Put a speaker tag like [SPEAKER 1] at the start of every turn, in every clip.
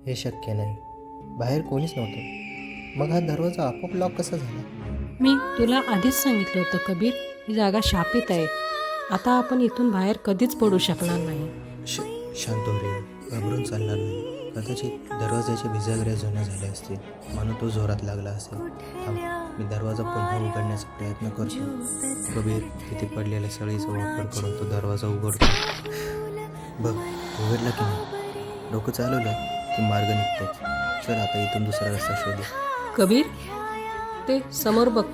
[SPEAKER 1] हे शक्य नाही. बाहेर कोणीच नव्हतं. मग हा दरवाजा आपोआप लॉक कसा झाला?
[SPEAKER 2] मी तुला आधीच सांगितलं होतं कबीर, ही जागा शापित आहे. आता आपण इथून बाहेर कधीच पडू शकणार नाही.
[SPEAKER 1] शांत हो रिया, घाबरून चालणार नाही. कदाचित दरवाजाचे भिजागऱ्या जुन्या झाल्या असतील म्हणून तो जोरात लागला असेल. थांब, मी दरवाजा पुन्हा उघडण्याचा प्रयत्न करतो. कबीर तिथे पडलेल्या सळीचा वापर करून तो दरवाजा उघडतो. बघ, उघडला की नाही. डोकं चालवलं की मार्ग निघतो. चल आता इथून दुसरा रस्ता शोधू.
[SPEAKER 2] कबीर, ते समोर बघ.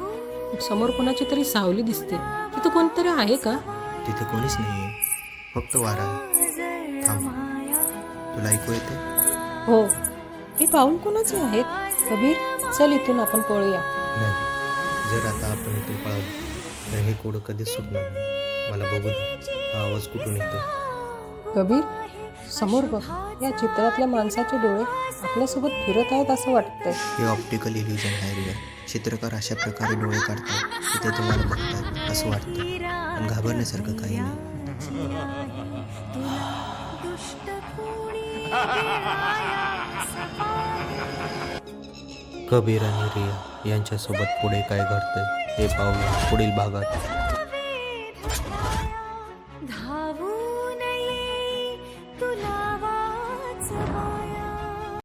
[SPEAKER 2] समोर कोणाची तरी सावली दिसते. तिथं कोणतरी आहे का?
[SPEAKER 1] तिथे कोणीच नाही आहे, फक्त वारा आहे. थांब, तुला ऐकू येते?
[SPEAKER 2] हो. हे पाऊल कोणाचे आहेत? कबीर, चल इथून आपण पळूया.
[SPEAKER 1] नाही, जर आता आपण इथून पळालो तर हे कोड कधीच सुटणार नाही. मला बघू दे, हा आवाज कुठून येतो.
[SPEAKER 2] कबीर, समोर बघ. या चित्रातल्या माणसाचे डोळे आपल्यासोबत फिरत आहेत असं वाटतंय.
[SPEAKER 1] हे ऑप्टिकल इल्युजन आहे रिया. चित्रकार अशा प्रकारे डोळे काढतात की ते तुम्हाला बघतात असं वाटतं. पण घाबरण्यासारखं काही नाही. कबीर आणि रिया यांच्यासोबत पुढे काय घडतंय हे पाहूया पुढील भागात.
[SPEAKER 3] धावू नये तुला